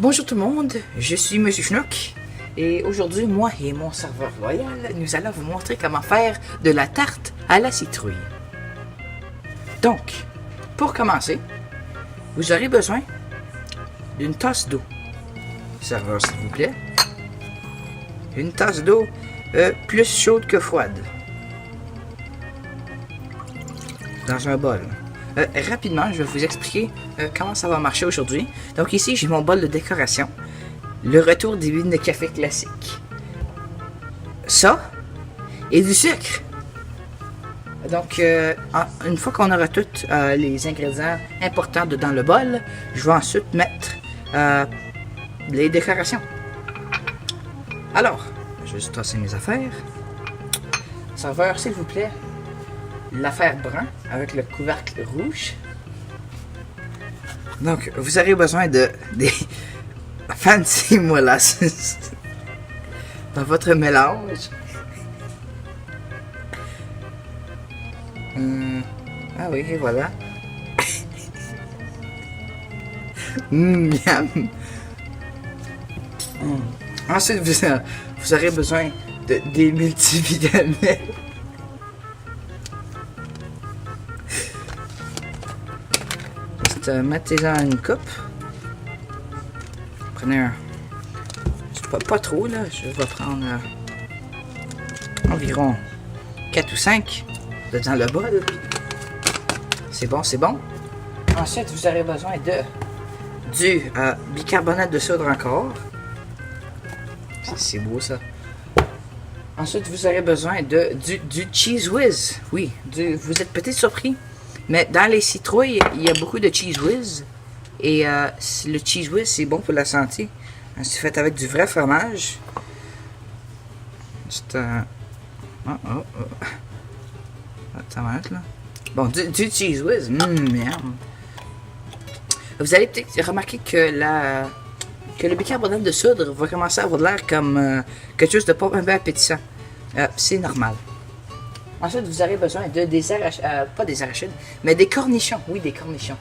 Bonjour tout le monde, je suis Monsieur Schnook et aujourd'hui, moi et mon serveur loyal, nous allons vous montrer comment faire de la tarte à la citrouille. Donc, pour commencer, vous aurez besoin d'une tasse d'eau. Serveur, s'il vous plaît. Une tasse d'eau plus chaude que froide. Dans un bol. Rapidement, je vais vous expliquer comment ça va marcher aujourd'hui. Donc ici, j'ai mon bol de décoration. Le retour des huiles de café classique. Ça, et du sucre. Donc, une fois qu'on aura tous les ingrédients importants dans le bol, je vais ensuite mettre les décorations. Alors, je vais juste tasser mes affaires. Serveur, s'il vous plaît. L'affaire brun avec le couvercle rouge. Donc, vous aurez besoin de des fancy molasses dans votre mélange. Ah oui, et voilà. Miam. Ensuite, vous aurez besoin des multivitamines. Mettez-en une coupe. Prenez un... Pas trop là, je vais prendre environ 4 ou 5 dans le bol. C'est bon, c'est bon. Ensuite, vous aurez besoin du bicarbonate de soude encore. C'est beau ça. Ensuite, vous aurez besoin du Cheez Whiz. Oui, vous êtes peut-être surpris. Mais dans les citrouilles, il y a beaucoup de Cheez Whiz. Et le Cheez Whiz, c'est bon pour la santé. C'est fait avec du vrai fromage. C'est un... Attends, là. Bon, du Cheez Whiz. Miam. Vous allez peut-être remarquer que le bicarbonate de soude va commencer à avoir l'air comme quelque chose de pas un peu appétissant. C'est normal. Ensuite, vous aurez besoin de pas des arachides, mais des cornichons. Oui, des cornichons.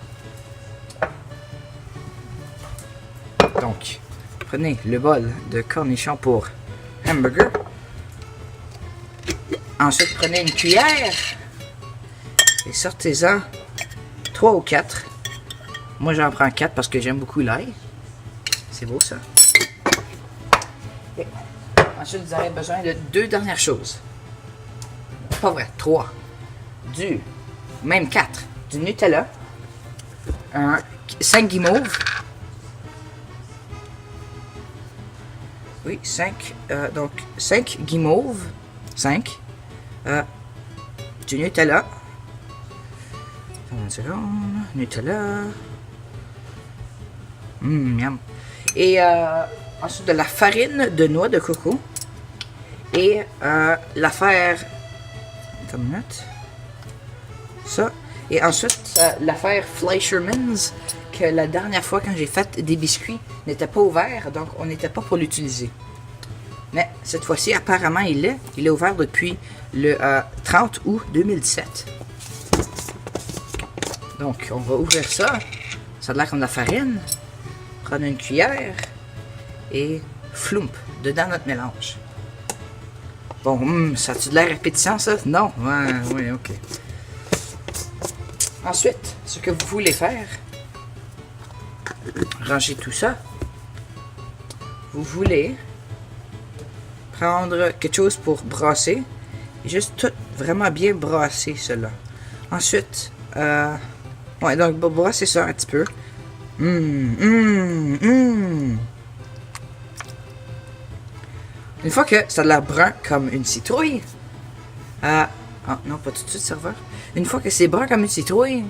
Donc, prenez le bol de cornichons pour hamburger. Ensuite, prenez une cuillère et sortez-en 3 ou 4. Moi, j'en prends 4 parce que j'aime beaucoup l'ail. C'est beau, ça. Et ensuite, vous aurez besoin de 2 dernières choses. Pas vrai, 3. Même 4. Du Nutella. 5 guimauves. Oui, 5. Donc, 5 guimauves. 5. Du Nutella. Une seconde. Nutella. Miam. Et ensuite de la farine de noix de coco. Et l'affaire... Attends une minute. Ça. Et ensuite, l'affaire Fleischermann's, que la dernière fois quand j'ai fait des biscuits, n'était pas ouvert, donc on n'était pas pour l'utiliser. Mais cette fois-ci, apparemment, il est ouvert depuis le 30 août 2017. Donc, on va ouvrir ça. Ça a l'air comme de la farine. Prendre une cuillère et floump dedans notre mélange. Bon, ça a-tu de l'air appétissant, ça? Non? Ouais, ok. Ensuite, ce que vous voulez faire, ranger tout ça. Vous voulez prendre quelque chose pour brasser. Et juste tout vraiment bien brasser cela. Ensuite, ouais, donc brasser ça un petit peu. Une fois que ça a l'air brun comme une citrouille, non, pas tout de suite, serveur. Une fois que c'est brun comme une citrouille,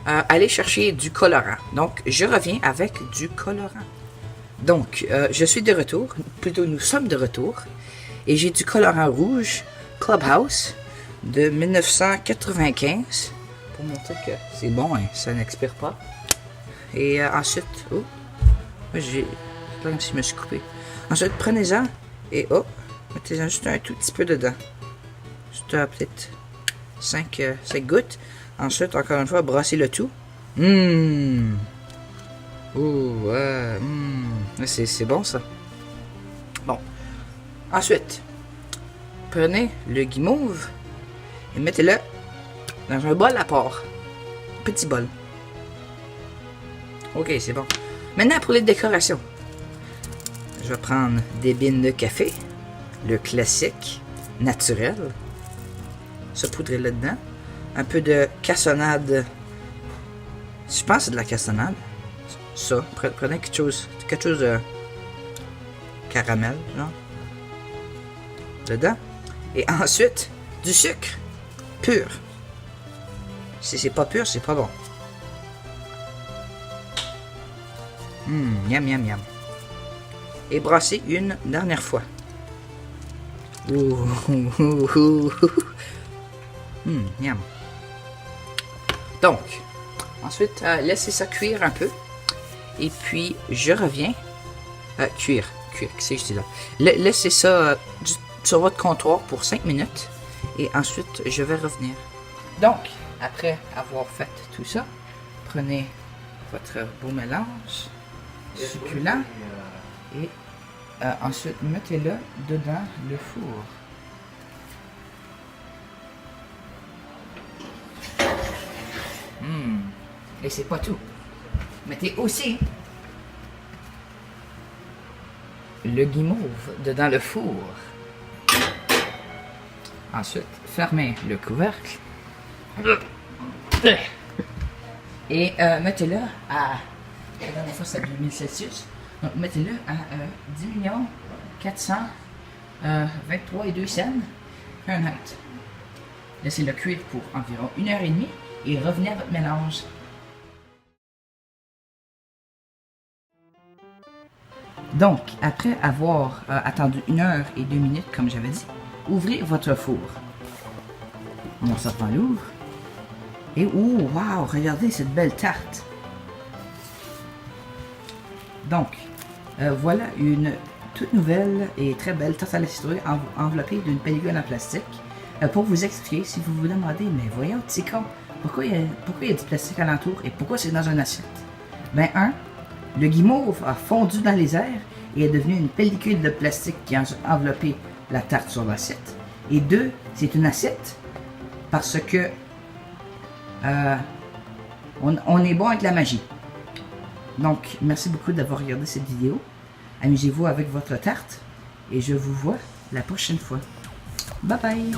allez chercher du colorant. Donc, je reviens avec du colorant. Donc, je suis de retour, plutôt nous sommes de retour, et j'ai du colorant rouge Clubhouse de 1995 pour montrer que c'est bon, hein, ça n'expire pas. Et ensuite, j'ai comme si je me suis coupé. Ensuite, prenez-en et mettez-en juste un tout petit peu dedans. Juste peut-être 5 gouttes. Ensuite, encore une fois, brassez le tout. Oh, c'est bon ça. Bon. Ensuite, prenez le guimauve et mettez-le dans un bol à part. Petit bol. Ok, c'est bon. Maintenant, pour les décorations. Je vais prendre des bines de café. Le classique, naturel. Saupoudrer là-dedans. Un peu de cassonade. Je pense que c'est de la cassonade. Ça. Prenez quelque chose de caramel, genre. Dedans. Et ensuite, du sucre pur. Si c'est pas pur, c'est pas bon. Miam, miam, miam. Et brasser une dernière fois. Miam. Donc, ensuite, laissez ça cuire un peu. Et puis, je reviens. Cuire, qu'est-ce que je dis là? Laissez ça sur votre comptoir pour 5 minutes. Et ensuite, je vais revenir. Donc, après avoir fait tout ça, prenez votre beau mélange succulent et ensuite mettez-le dedans le four. Et c'est pas tout. Mettez aussi le guimauve dedans le four. Ensuite, fermez le couvercle. Et mettez-le à... La dernière fois, c'est à 2000 Celsius. Donc, mettez-le à 10 423,2 cents Fahrenheit. Laissez-le cuire pour environ 1h30 et revenez à votre mélange. Donc, après avoir attendu 1h02, comme j'avais dit, ouvrez votre four. Mon serpent l'ouvre. Et oh, wow, regardez cette belle tarte. Donc, voilà une toute nouvelle et très belle tarte à la citrouille enveloppée d'une pellicule en plastique. Pour vous expliquer, si vous vous demandez, mais voyons, petit con, pourquoi il y a du plastique alentour et pourquoi c'est dans une assiette? Ben, le guimauve a fondu dans les airs et est devenu une pellicule de plastique qui a enveloppé la tarte sur l'assiette. Et 2, c'est une assiette parce que on est bon avec la magie. Donc, merci beaucoup d'avoir regardé cette vidéo. Amusez-vous avec votre tarte et je vous vois la prochaine fois. Bye bye!